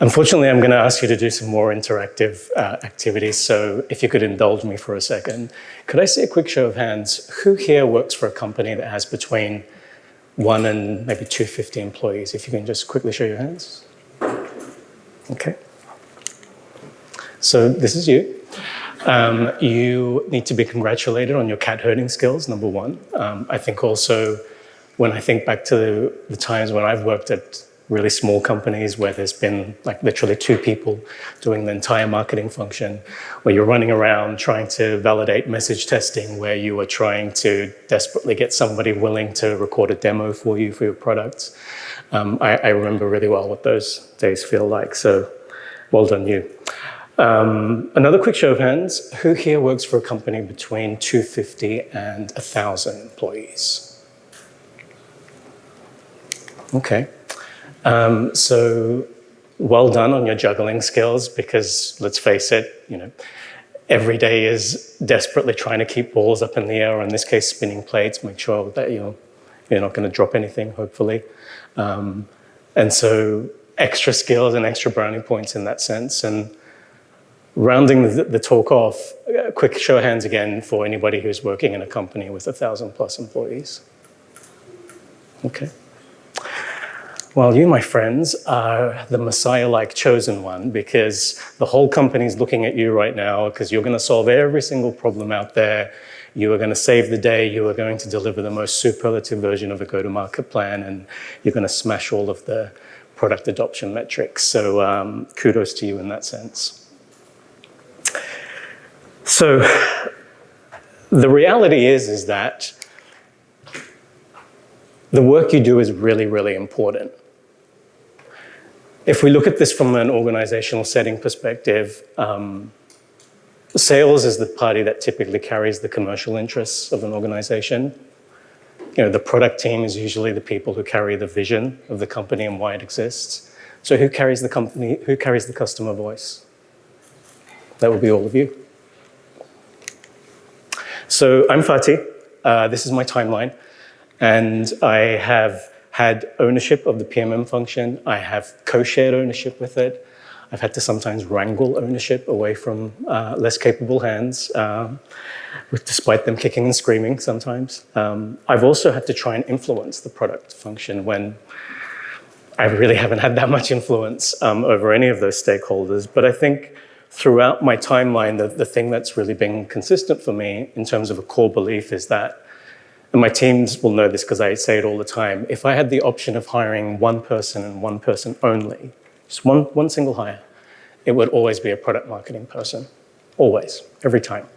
Unfortunately, I'm going to ask you to do some more interactive activities, so if you could indulge me for a second. Could I see a quick show of hands? Who here works for a company that has between 1 and maybe 250 employees? If you can just quickly show your hands. Okay. So this is you. You need to be congratulated on your cat herding skills, number one. I think also, when I think back to the times when I've worked at really small companies where there's been like literally 2 people doing the entire marketing function, where you're running around trying to validate message testing, where you are trying to desperately get somebody willing to record a demo for you for your products. I remember really well what those days feel like, so well done you. Another quick show of hands, who here works for a company between 250 and 1,000 employees? Okay. So well done on your juggling skills, because let's face it, every day is desperately trying to keep balls up in the air, or in this case, spinning plates, make sure that you're not going to drop anything, hopefully. And so extra skills and extra brownie points in that sense. And rounding the talk off, a quick show of hands again for anybody who's working in a company with 1,000+ employees. Okay. Well, you, my friends, are the Messiah-like chosen one, because the whole company's looking at you right now, because you're going to solve every single problem out there. You are going to save the day. You are going to deliver the most superlative version of a go-to-market plan, and you're going to smash all of the product adoption metrics. So kudos to you in that sense. So the reality is that the work you do is really, really important. If we look at this from an organizational setting perspective, sales is the party that typically carries the commercial interests of an organization. The product team is usually the people who carry the vision of the company and why it exists. So who carries the company, who carries the customer voice? That would be all of you. So I'm Fatih. This is my timeline. And I have had ownership of the PMM function. I have co-shared ownership with it. I've had to sometimes wrangle ownership away from less capable hands, despite them kicking and screaming sometimes. I've also had to try and influence the product function when I really haven't had that much influence over any of those stakeholders. But I think throughout my timeline, the thing that's really been consistent for me in terms of a core belief is that, and my teams will know this because I say it all the time, if I had the option of hiring one person and one person only, just one single hire, it would always be a product marketing person. Always, every time.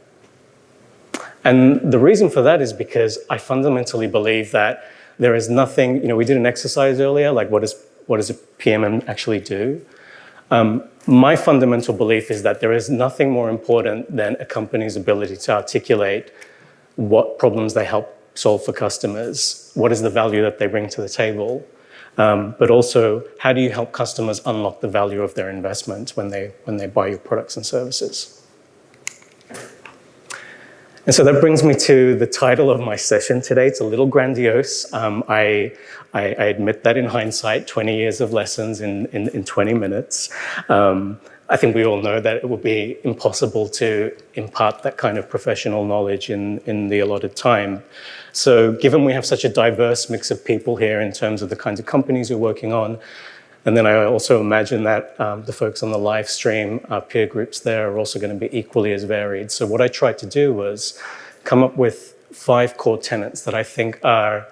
And the reason for that is because I fundamentally believe that there is nothing, we did an exercise earlier, like what does a PMM actually do? My fundamental belief is that there is nothing more important than a company's ability to articulate what problems they help solve for customers, what is the value that they bring to the table, but also how do you help customers unlock the value of their investment when they buy your products and services. And so that brings me to the title of my session today. It's a little grandiose. I admit that in hindsight, 20 years of lessons in 20 minutes. I think we all know that it would be impossible to impart that kind of professional knowledge in the allotted time. So given we have such a diverse mix of people here in terms of the kinds of companies you're working on, and then I also imagine that the folks on the live stream, our peer groups there, are also going to be equally as varied. So what I tried to do was come up with 5 core tenets that I think are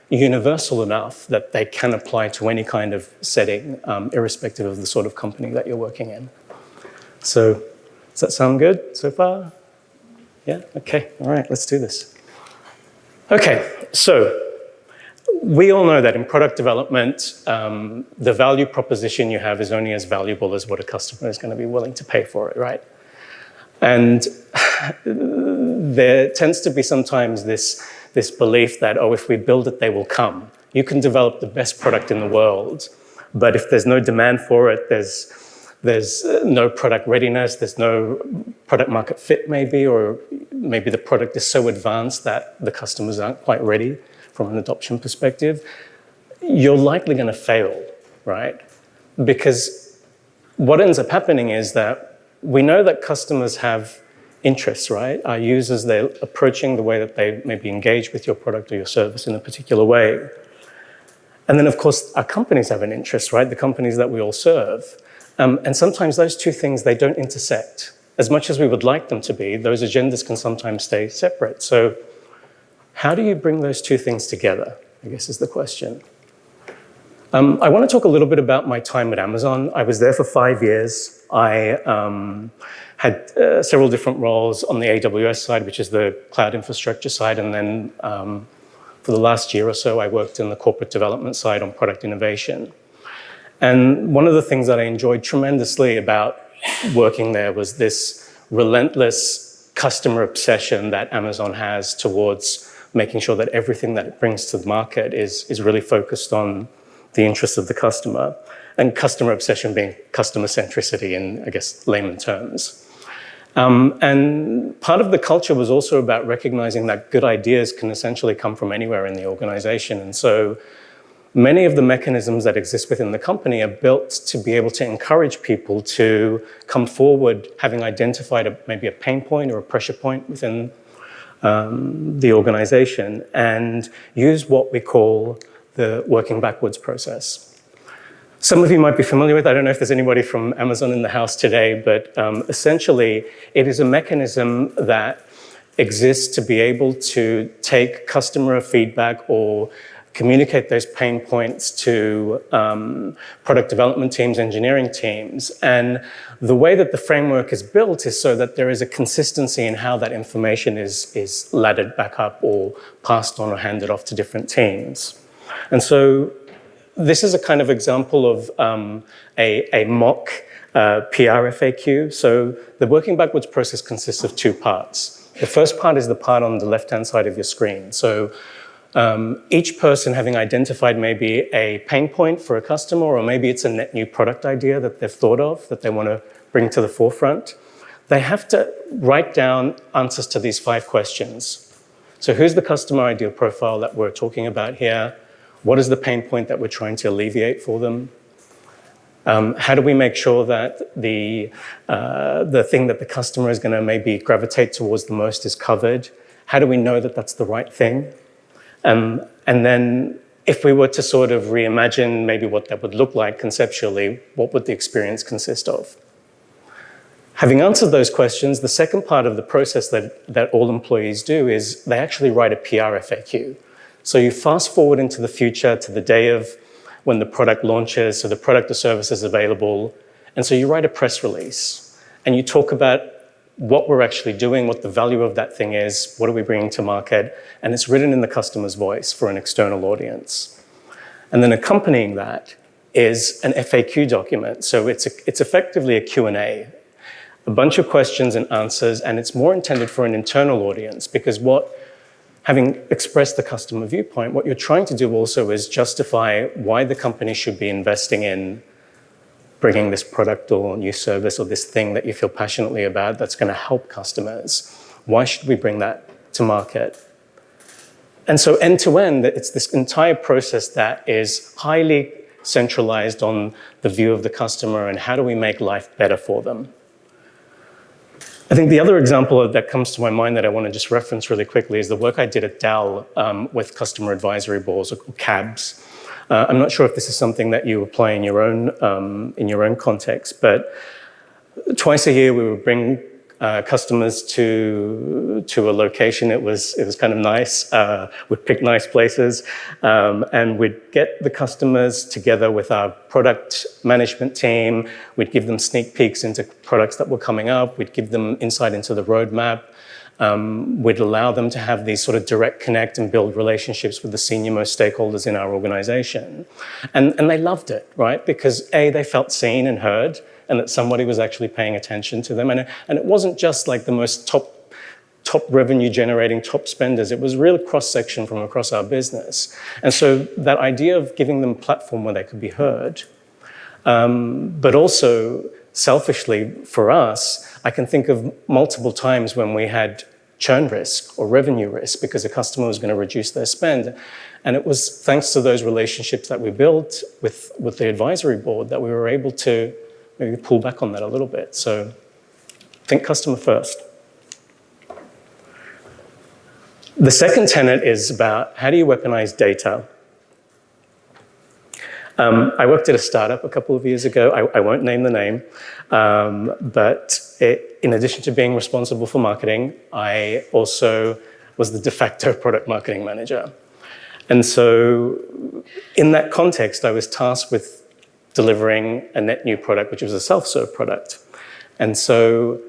universal enough that they can apply to any kind of setting, irrespective of the sort of company that you're working in. So does that sound good so far? Yeah? Okay. All right. Let's do this. Okay. So we all know that in product development, the value proposition you have is only as valuable as what a customer is going to be willing to pay for it, right? And there tends to be sometimes this belief that, oh, if we build it, they will come. You can develop the best product in the world, but if there's no demand for it, there's no product readiness, there's no product market fit maybe, or maybe the product is so advanced that the customers aren't quite ready from an adoption perspective, you're likely going to fail, right? Because what ends up happening is that we know that customers have interests, right? Our users, they're approaching the way that they maybe engage with your product or your service in a particular way. And then, of course, our companies have an interest, right? The companies that we all serve. And sometimes those two things, they don't intersect. As much as we would like them to be, those agendas can sometimes stay separate. So how do you bring those two things together, I guess is the question. I want to talk a little bit about my time at Amazon. I was there for 5 years. I had several different roles on the AWS side, which is the cloud infrastructure side. And then for the last year or so, I worked in the corporate development side on product innovation. And one of the things that I enjoyed tremendously about working there was this relentless customer obsession that Amazon has towards making sure that everything that it brings to the market is really focused on the interests of the customer, and customer obsession being customer centricity in, I guess, layman terms. And part of the culture was also about recognizing that good ideas can essentially come from anywhere in the organization. And so many of the mechanisms that exist within the company are built to be able to encourage people to come forward having identified maybe a pain point or a pressure point within the organization and use what we call the working backwards process. Some of you might be familiar with, I don't know if there's anybody from Amazon in the house today, but essentially it is a mechanism that exists to be able to take customer feedback or communicate those pain points to product development teams, engineering teams. And the way that the framework is built is so that there is a consistency in how that information is laddered back up or passed on or handed off to different teams. And so this is a kind of example of a mock PR FAQ. So the working backwards process consists of two parts. The first part is the part on the left-hand side of your screen. So each person having identified maybe a pain point for a customer, or maybe it's a net new product idea that they've thought of that they want to bring to the forefront, they have to write down answers to these 5 questions. So who's the customer ideal profile that we're talking about here? What is the pain point that we're trying to alleviate for them? How do we make sure that the thing that the customer is going to maybe gravitate towards the most is covered? How do we know that that's the right thing? And then if we were to sort of reimagine maybe what that would look like conceptually, what would the experience consist of? Having answered those questions, the second part of the process that all employees do is they actually write a PR FAQ. So you fast forward into the future to the day of when the product launches, so the product or service is available. And so you write a press release and you talk about what we're actually doing, what the value of that thing is, what are we bringing to market, and it's written in the customer's voice for an external audience. And then accompanying that is an FAQ document. So it's effectively a Q&A, a bunch of questions and answers, and it's more intended for an internal audience because having expressed the customer viewpoint, what you're trying to do also is justify why the company should be investing in bringing this product or new service or this thing that you feel passionately about that's going to help customers. Why should we bring that to market? And so end to end, it's this entire process that is highly centralized on the view of the customer and how do we make life better for them. I think the other example that comes to my mind that I want to just reference really quickly is the work I did at Dell with customer advisory boards or CABs. I'm not sure if this is something that you apply in your own context, but twice a year we would bring customers to a location. It was kind of nice. We'd pick nice places, and we'd get the customers together with our product management team. We'd give them sneak peeks into products that were coming up. We'd give them insight into the roadmap. We'd allow them to have these sort of direct connect and build relationships with the senior-most stakeholders in our organization. And they loved it, right? Because A, they felt seen and heard, and that somebody was actually paying attention to them. And it wasn't just like the most top revenue generating top spenders. It was real cross-section from across our business. And so that idea of giving them a platform where they could be heard, but also selfishly for us, I can think of multiple times when we had churn risk or revenue risk because a customer was going to reduce their spend. And it was thanks to those relationships that we built with the advisory board that we were able to maybe pull back on that a little bit. So think customer first. The second tenet is about how do you weaponize data? I worked at a startup a couple of years ago. I won't name the name, but in addition to being responsible for marketing, I also was the de facto product marketing manager. And so in that context, I was tasked with delivering a net new product, which was a self-serve product. And so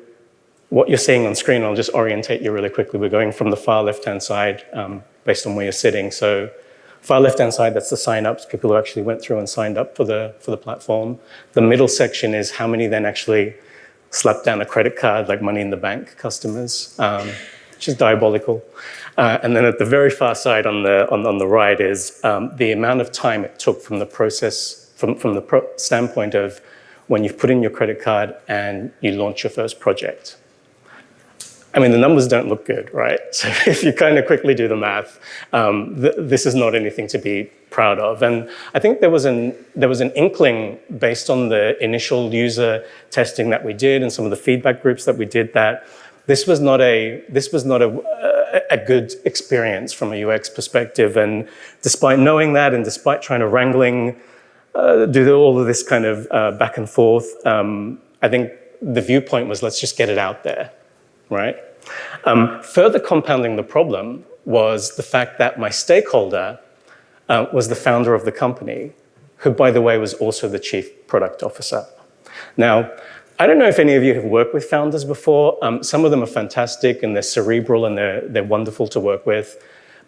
what you're seeing on screen, I'll just orientate you really quickly. We're going from the far left-hand side based on where you're sitting. So far left-hand side, that's the sign-ups, people who actually went through and signed up for the platform. The middle section is how many then actually slapped down a credit card, like money in the bank customers, which is diabolical. And then at the very far side on the right is the amount of time it took from the process, from the standpoint of when you've put in your credit card and you launch your first project. I mean, the numbers don't look good, right? So if you kind of quickly do the math, this is not anything to be proud of. And I think there was an inkling based on the initial user testing that we did and some of the feedback groups that we did that this was not a good experience from a UX perspective. And despite knowing that, and despite trying to do all of this kind of back and forth, I think the viewpoint was, let's just get it out there. Right? Further compounding the problem was the fact that my stakeholder was the founder of the company, who, by the way, was also the chief product officer. Now, I don't know if any of you have worked with founders before. Some of them are fantastic and they're cerebral and they're wonderful to work with,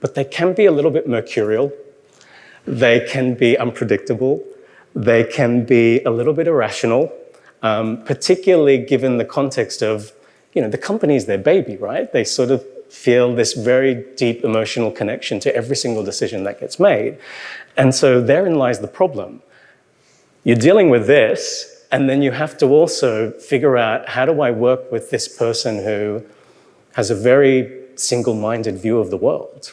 but they can be a little bit mercurial. They can be unpredictable. They can be a little bit irrational, particularly given the context of the company is their baby, right? They sort of feel this very deep emotional connection to every single decision that gets made. And so therein lies the problem. You're dealing with this, and then you have to also figure out, how do I work with this person who has a very single-minded view of the world,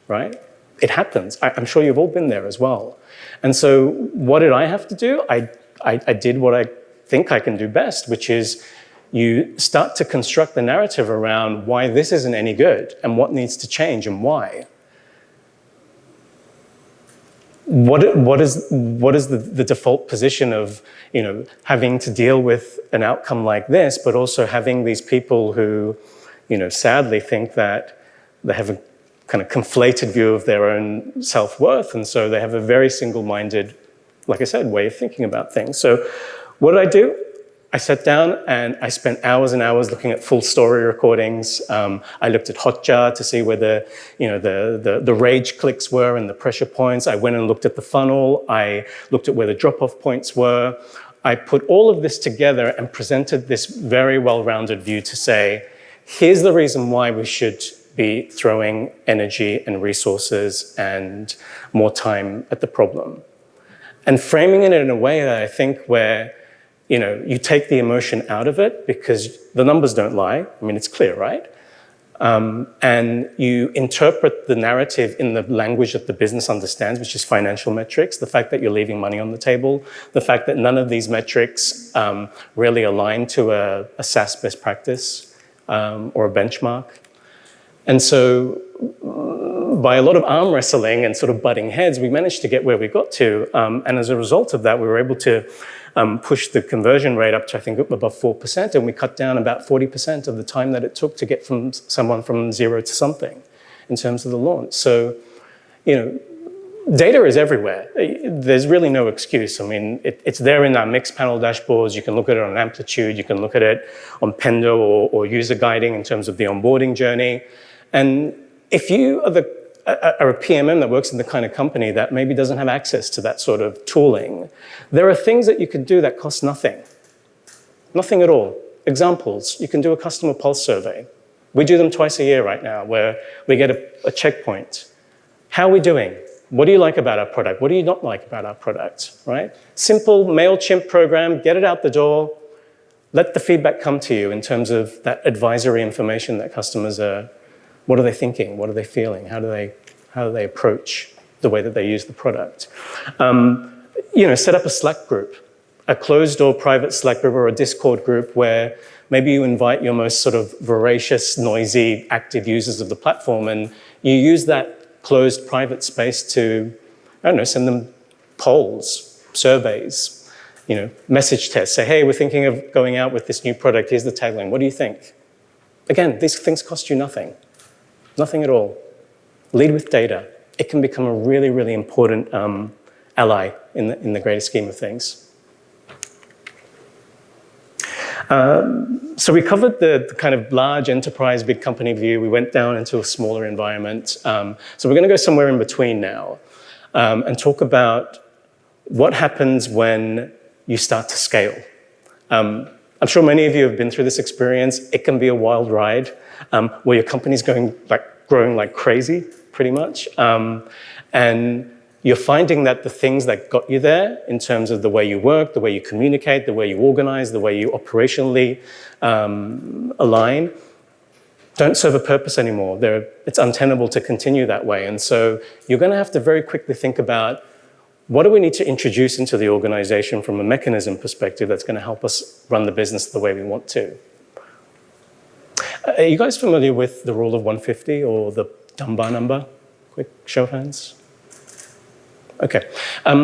right? It happens. I'm sure you've all been there as well. And so what did I have to do? I did what I think I can do best, which is you start to construct the narrative around why this isn't any good and what needs to change and why. What is the default position of having to deal with an outcome like this, but also having these people who sadly think that they have a kind of conflated view of their own self-worth, and so they have a very single-minded, like I said, way of thinking about things. So what did I do? I sat down and I spent hours and hours looking at full story recordings. I looked at Hotjar to see where the rage clicks were and the pressure points. I went and looked at the funnel. I looked at where the drop-off points were. I put all of this together and presented this very well-rounded view to say, here's the reason why we should be throwing energy and resources and more time at the problem. And framing it in a way that I think where you take the emotion out of it, because the numbers don't lie. I mean, it's clear, right? And you interpret the narrative in the language that the business understands, which is financial metrics, the fact that you're leaving money on the table, the fact that none of these metrics really align to a SaaS best practice or a benchmark. And so by a lot of arm wrestling and sort of butting heads, we managed to get where we got to. And as a result of that, we were able to push the conversion rate up to, I think, above 4%, and we cut down about 40% of the time that it took to get from someone from zero to something in terms of the launch. So, data is everywhere. There's really no excuse. I mean, it's there in our mixed panel dashboards. You can look at it on Amplitude. You can look at it on Pendo or user guiding in terms of the onboarding journey. And if you are a PMM that works in the kind of company that maybe doesn't have access to that sort of tooling, there are things that you can do that cost nothing. Nothing at all. Examples, you can do a customer pulse survey. We do them twice a year right now, where we get a checkpoint. How are we doing? What do you like about our product? What do you not like about our product, right? Simple MailChimp program, get it out the door, let the feedback come to you in terms of that advisory information that customers are. What are they thinking? What are they feeling? How do they approach the way that they use the product? Set up a Slack group. a closed-door private Slack group or a Discord group where maybe you invite your most sort of voracious, noisy, active users of the platform, and you use that closed private space to, I don't know, send them polls, surveys, message tests. Say, hey, we're thinking of going out with this new product. Here's the tagline. What do you think? Again, these things cost you nothing. Nothing at all. Lead with data. It can become a really, really important ally in the greater scheme of things. So we covered the kind of large enterprise, big company view. We went down into a smaller environment. So we're going to go somewhere in between now and talk about what happens when you start to scale. I'm sure many of you have been through this experience. It can be a wild ride where your company's growing like crazy, pretty much. And you're finding that the things that got you there in terms of the way you work, the way you communicate, the way you organize, the way you operationally align, don't serve a purpose anymore. It's untenable to continue that way. And so you're going to have to very quickly think about what do we need to introduce into the organization from a mechanism perspective that's going to help us run the business the way we want to. Are you guys familiar with the rule of 150 or the Dunbar number? Quick show of hands. Okay,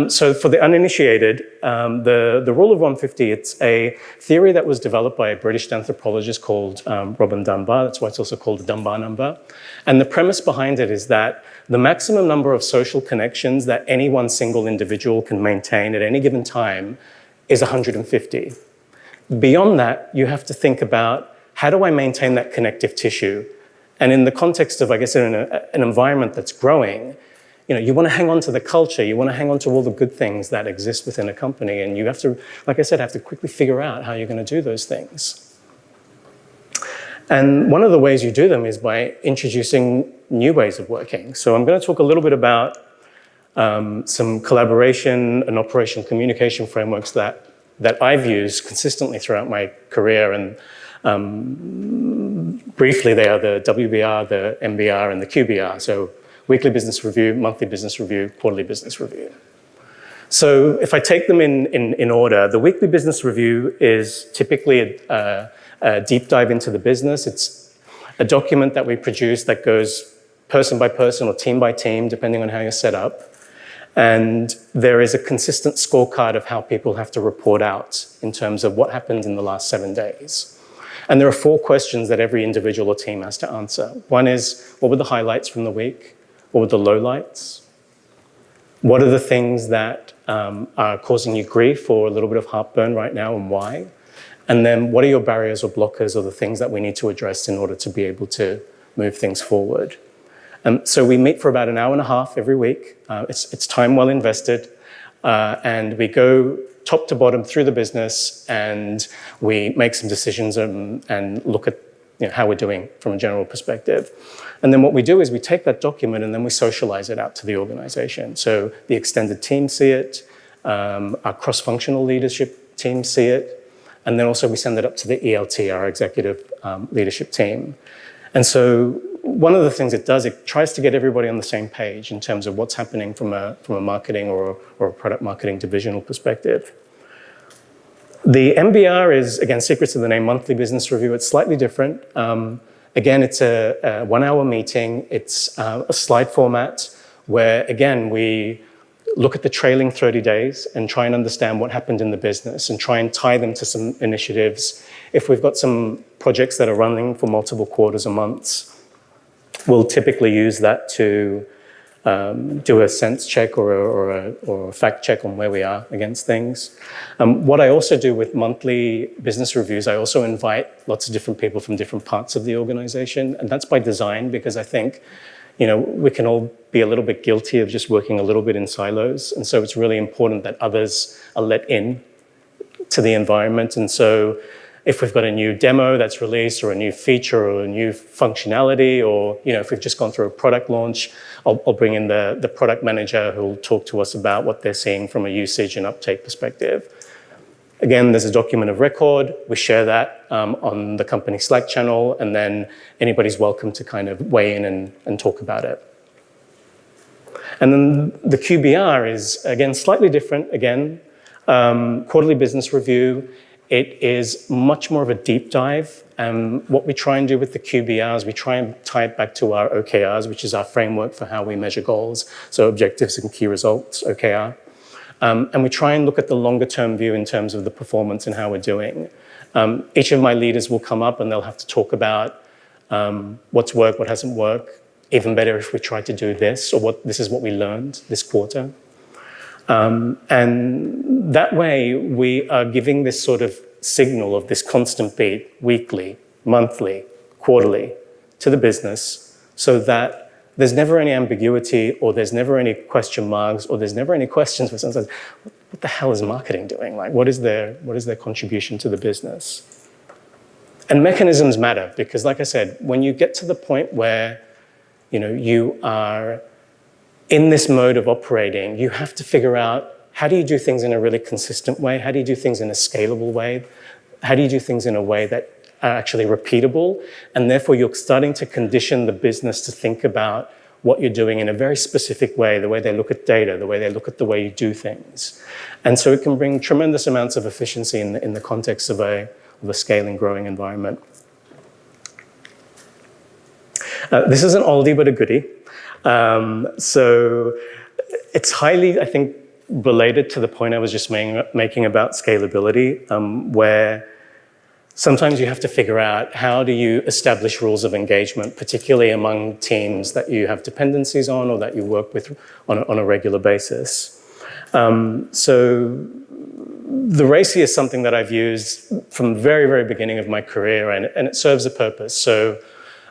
so for the uninitiated, the rule of 150, it's a theory that was developed by a British anthropologist called Robin Dunbar. That's why it's also called the Dunbar number. And the premise behind it is that the maximum number of social connections that any one single individual can maintain at any given time is 150. Beyond that, you have to think about, how do I maintain that connective tissue? And in the context of, I guess, in an environment that's growing, you want to hang on to the culture, you want to hang on to all the good things that exist within a company, and you have to, like I said, have to quickly figure out how you're going to do those things. And one of the ways you do them is by introducing new ways of working. So I'm going to talk a little bit about some collaboration and operational communication frameworks that I've used consistently throughout my career, and briefly they are the WBR, the MBR, and the QBR. So weekly business review, monthly business review, quarterly business review. So if I take them in order, the weekly business review is typically a deep dive into the business. It's a document that we produce that goes person by person or team by team, depending on how you're set up. And there is a consistent scorecard of how people have to report out in terms of what happened in the last 7 days. And there are 4 questions that every individual or team has to answer. One is, what were the highlights from the week? What were the lowlights? What are the things that are causing you grief or a little bit of heartburn right now, and why? And then what are your barriers or blockers or the things that we need to address in order to be able to move things forward? So we meet for about an hour and a half every week. It's time well invested. And we go top to bottom through the business, and we make some decisions and look at how we're doing from a general perspective. And then what we do is we take that document and then we socialize it out to the organization. So the extended team see it, our cross-functional leadership team see it, and then also we send it up to the ELT, our executive leadership team. And so one of the things it does, it tries to get everybody on the same page in terms of what's happening from a marketing or a product marketing divisional perspective. The MBR is, again, secret to the name, monthly business review. It's slightly different. Again, it's a 1-hour meeting. It's a slide format where, again, we look at the trailing 30 days and try and understand what happened in the business and try and tie them to some initiatives. If we've got some projects that are running for multiple quarters or months, we'll typically use that to do a sense check or a fact check on where we are against things. What I also do with monthly business reviews, I also invite lots of different people from different parts of the organization. And that's by design, because I think, we can all be a little bit guilty of just working a little bit in silos. And so it's really important that others are let in to the environment. And so if we've got a new demo that's released or a new feature or a new functionality, or if we've just gone through a product launch, I'll bring in the product manager who will talk to us about what they're seeing from a usage and uptake perspective. Again, there's a document of record. We share that on the company Slack channel, and then anybody's welcome to kind of weigh in and talk about it. And then the QBR is, again, slightly different. Again, Quarterly business review, it is much more of a deep dive. What we try and do with the QBRs, we try and tie it back to our OKRs, which is our framework for how we measure goals, so objectives and key results, OKR. And we try and look at the longer term view in terms of the performance and how we're doing. Each of my leaders will come up and they'll have to talk about what's worked, what hasn't worked. Even better if we try to do this, or this is what we learned this quarter. And that way we are giving this sort of signal of this constant beat weekly, monthly, quarterly to the business, so that there's never any ambiguity, or there's never any question marks, or there's never any questions where someone says, what the hell is marketing doing? Like, what is their contribution to the business? And mechanisms matter, because like I said, when you get to the point where you are in this mode of operating, you have to figure out, how do you do things in a really consistent way? How do you do things in a scalable way? How do you do things in a way that are actually repeatable? And therefore, you're starting to condition the business to think about what you're doing in a very specific way, the way they look at data, the way they look at the way you do things. And so it can bring tremendous amounts of efficiency in the context of a scaling, growing environment. This is an oldie but a goodie. So it's highly, I think, related to the point I was just making about scalability, where sometimes you have to figure out, how do you establish rules of engagement, particularly among teams that you have dependencies on or that you work with on a regular basis. So the RACI is something that I've used from the very, very beginning of my career, and it serves a purpose. So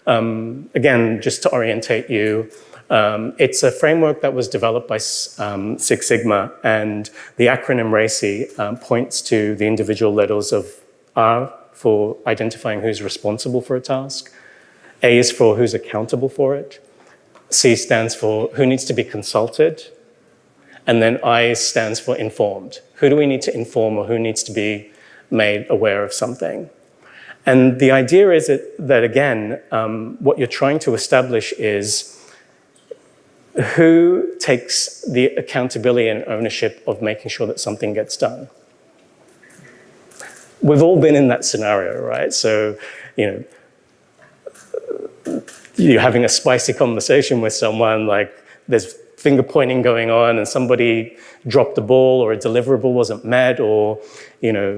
again, just to orientate you, it's a framework that was developed by Six Sigma, and the acronym RACI points to the individual letters of R for identifying who's responsible for a task, A is for who's accountable for it, C stands for who needs to be consulted, and then I stands for informed. Who do we need to inform, or who needs to be made aware of something? And the idea is that again, what you're trying to establish is who takes the accountability and ownership of making sure that something gets done. We've all been in that scenario, right? So, you're having a spicy conversation with someone, like there's finger pointing going on, and somebody dropped the ball, or a deliverable wasn't met, or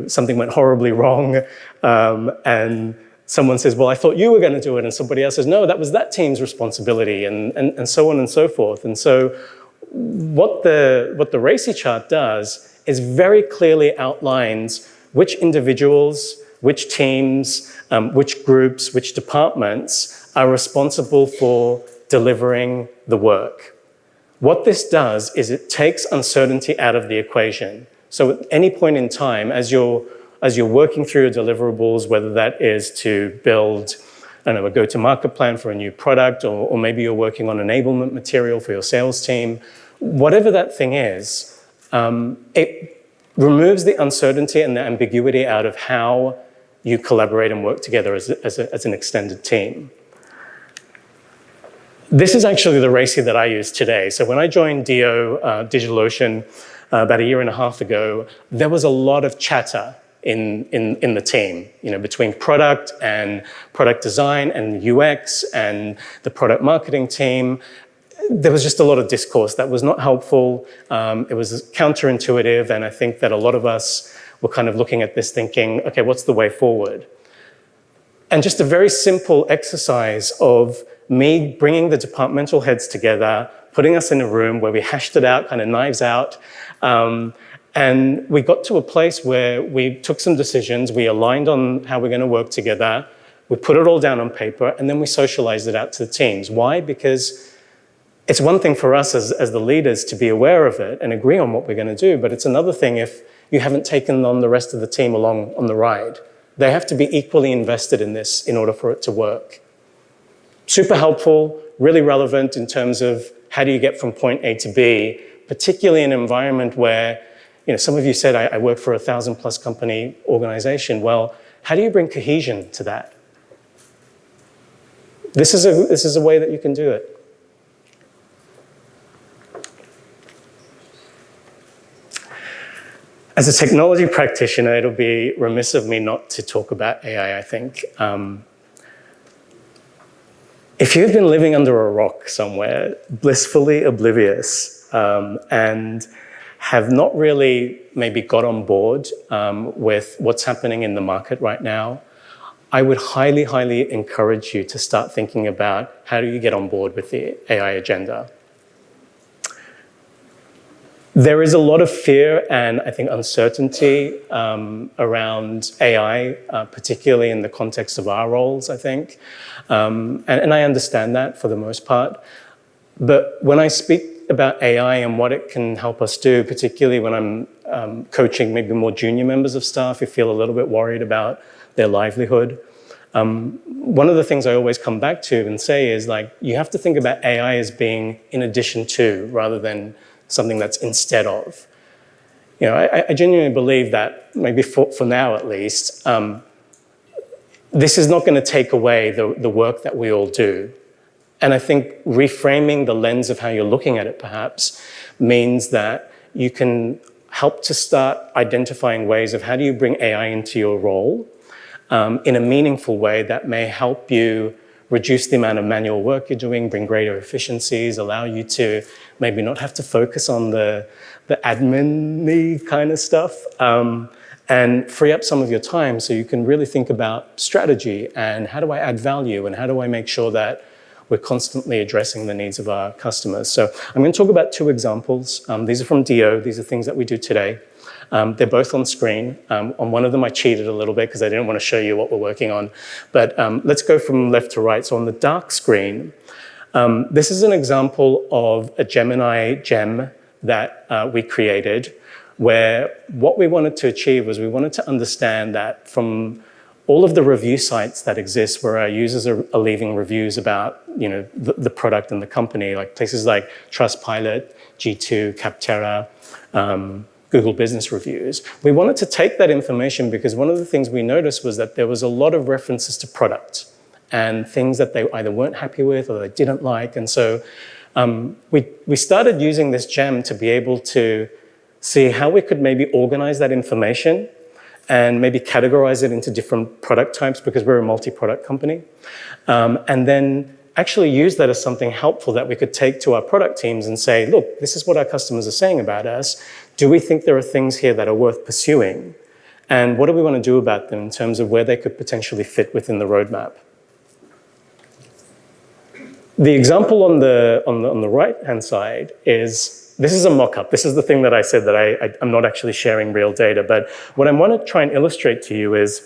something went horribly wrong, and someone says, well, I thought you were going to do it, and somebody else says, no, that was that team's responsibility, and so on and so forth. And so what the RACI chart does is very clearly outlines which individuals, which teams, which groups, which departments are responsible for delivering the work. What this does is it takes uncertainty out of the equation. So at any point in time, as you're working through your deliverables, whether that is to build, a go-to-market plan for a new product, or maybe you're working on enablement material for your sales team, whatever that thing is, it removes the uncertainty and the ambiguity out of how you collaborate and work together as an extended team. This is actually the RACI that I use today. So when I joined DigitalOcean about a year and a half ago, there was a lot of chatter in the team, between product and product design and UX and the product marketing team. There was just a lot of discourse that was not helpful. It was counterintuitive, and I think that a lot of us were kind of looking at this thinking, okay, what's the way forward? And just a very simple exercise of me bringing the departmental heads together, putting us in a room where we hashed it out, kind of knives out, and we got to a place where we took some decisions, we aligned on how we're going to work together, we put it all down on paper, and then we socialized it out to the teams. Why? Because it's one thing for us as the leaders to be aware of it and agree on what we're going to do, but it's another thing if you haven't taken on the rest of the team along on the ride. They have to be equally invested in this in order for it to work. Super helpful, really relevant in terms of how do you get from point A to B, particularly in an environment where, some of you said I work for a 1,000+ company organization. Well, how do you bring cohesion to that? This is a way that you can do it. As a technology practitioner, it'll be remiss of me not to talk about AI, I think. If you've been living under a rock somewhere, blissfully oblivious, and have not really maybe got on board with what's happening in the market right now, I would highly, highly encourage you to start thinking about how do you get on board with the AI agenda. There is a lot of fear and I think uncertainty around AI, particularly in the context of our roles, I think. And I understand that for the most part. But when I speak about AI and what it can help us do, particularly when I'm coaching maybe more junior members of staff who feel a little bit worried about their livelihood, one of the things I always come back to and say is, like, you have to think about AI as being in addition to, rather than something that's instead of. You know, I genuinely believe that, maybe for now at least, this is not going to take away the work that we all do. And I think reframing the lens of how you're looking at it perhaps means that you can help to start identifying ways of how do you bring AI into your role in a meaningful way that may help you reduce the amount of manual work you're doing, bring greater efficiencies, allow you to maybe not have to focus on the admin-y kind of stuff, and free up some of your time so you can really think about strategy and how do I add value and how do I make sure that we're constantly addressing the needs of our customers. So I'm going to talk about two examples. These are from DO. These are things that we do today. They're both on screen. On one of them, I cheated a little bit because I didn't want to show you what we're working on. But let's go from left to right. So on the dark screen, this is an example of a Gemini gem that we created, where what we wanted to achieve was we wanted to understand that from all of the review sites that exist where our users are leaving reviews about, you know, the product and the company, like places like Trustpilot, G2, Capterra, Google Business Reviews. We wanted to take that information because one of the things we noticed was that there was a lot of references to product and things that they either weren't happy with or they didn't like. And so we started using this gem to be able to see how we could maybe organize that information and maybe categorize it into different product types because we're a multi-product company. And then actually use that as something helpful that we could take to our product teams and say, look, this is what our customers are saying about us. Do we think there are things here that are worth pursuing? And what do we want to do about them in terms of where they could potentially fit within the roadmap? The example on the right-hand side is, this is a mock-up. This is the thing that I said that I'm not actually sharing real data. But what I want to try and illustrate to you is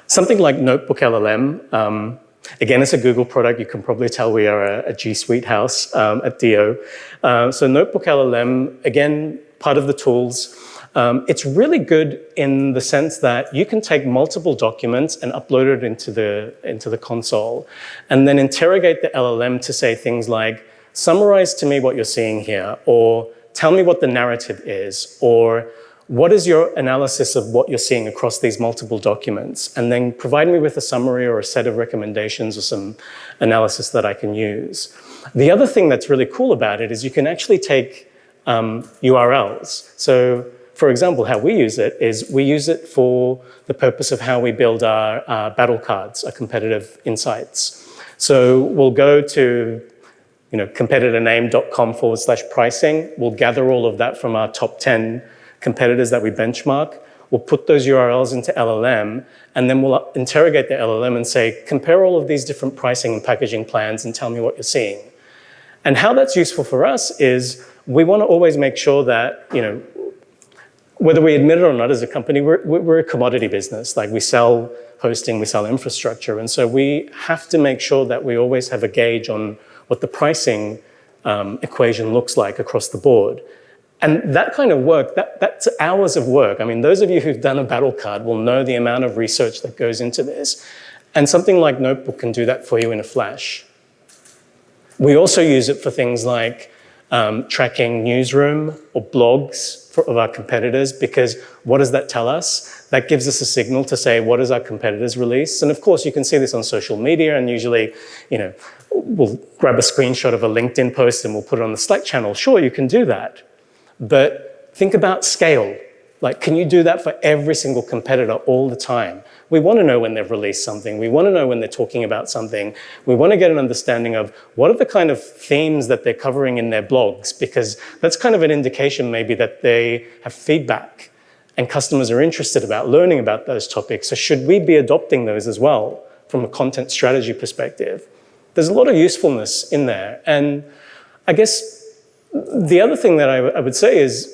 something like Notebook LLM. Again, it's a Google product. You can probably tell we are a G Suite house at DO. So Notebook LLM, again, part of the tools. It's really good in the sense that you can take multiple documents and upload it into the console and then interrogate the LLM to say things like, summarize to me what you're seeing here, or tell me what the narrative is, or what is your analysis of what you're seeing across these multiple documents? And then provide me with a summary or a set of recommendations or some analysis that I can use. The other thing that's really cool about it is you can actually take URLs. So for example, how we use it is we use it for the purpose of how we build our battle cards, our competitive insights. So we'll go to competitorname.com/pricing. We'll gather all of that from our top 10 competitors that we benchmark. We'll put those URLs into LLM, and then we'll interrogate the LLM and say, compare all of these different pricing and packaging plans and tell me what you're seeing. And how that's useful for us is we want to always make sure that, whether we admit it or not as a company, we're a commodity business. Like, we sell hosting, we sell infrastructure. And so we have to make sure that we always have a gauge on what the pricing equation looks like across the board. And that kind of work, that's hours of work. I mean, those of you who've done a battle card will know the amount of research that goes into this. And something like Notebook can do that for you in a flash. We also use it for things like tracking newsroom or blogs of our competitors, because what does that tell us? That gives us a signal to say, what does our competitors release? And of course, you can see this on social media, and usually, we'll grab a screenshot of a LinkedIn post and we'll put it on the Slack channel. Sure, you can do that. But think about scale. Like, can you do that for every single competitor all the time? We want to know when they've released something. We want to know when they're talking about something. We want to get an understanding of what are the kind of themes that they're covering in their blogs, because that's kind of an indication maybe that they have feedback and customers are interested about learning about those topics. So should we be adopting those as well from a content strategy perspective? There's a lot of usefulness in there. And I guess the other thing that I would say is,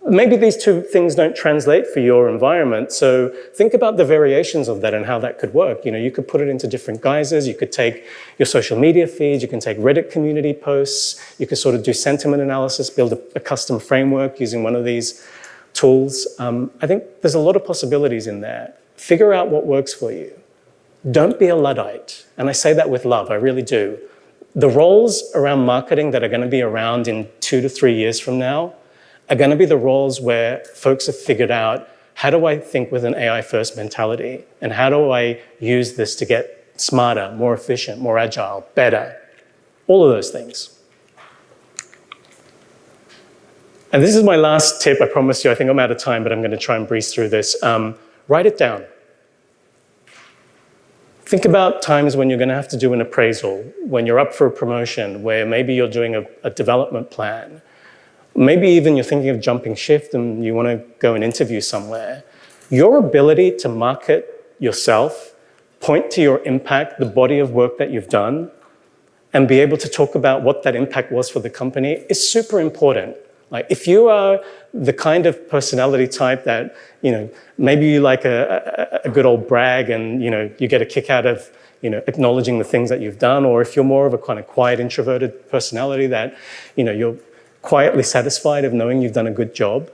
maybe these two things don't translate for your environment, so think about the variations of that and how that could work. You could put it into different guises. You could take your social media feeds, you can take Reddit community posts, you could sort of do sentiment analysis, build a custom framework using one of these tools. I think there's a lot of possibilities in there. Figure out what works for you. Don't be a Luddite, and I say that with love, I really do. The roles around marketing that are going to be around in 2 to 3 years from now are going to be the roles where folks have figured out, how do I think with an AI-first mentality? And how do I use this to get smarter, more efficient, more agile, better? All of those things. And this is my last tip, I promise you. I think I'm out of time, but I'm going to try and breeze through this. Write it down. Think about times when you're going to have to do an appraisal, when you're up for a promotion, where maybe you're doing a development plan. Maybe even you're thinking of jumping shift and you want to go and interview somewhere. Your ability to market yourself, point to your impact, the body of work that you've done, and be able to talk about what that impact was for the company is super important. Like, if you are the kind of personality type that, maybe you like a good old brag and, you get a kick out of, acknowledging the things that you've done, or if you're more of a kind of quiet, introverted personality that, you're quietly satisfied of knowing you've done a good job.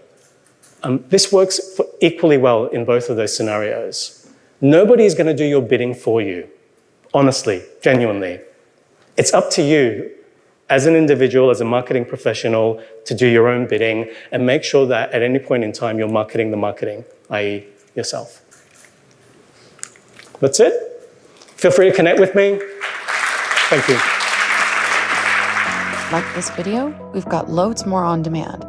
This works equally well in both of those scenarios. Nobody is going to do your bidding for you, honestly, genuinely. It's up to you as an individual, as a marketing professional, to do your own bidding and make sure that at any point in time you're marketing the marketing, i.e. yourself. That's it. Feel free to connect with me. Thank you. Like this video? We've got loads more on demand.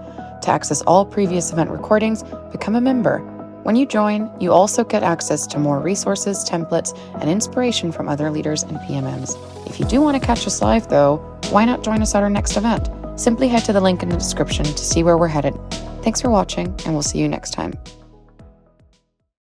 To access all previous event recordings, become a member. When you join, you also get access to more resources, templates, and inspiration from other leaders and PMMs. If you do want to catch us live, though, why not join us at our next event? Simply head to the link in the description to see where we're headed. Thanks for watching, and we'll see you next time.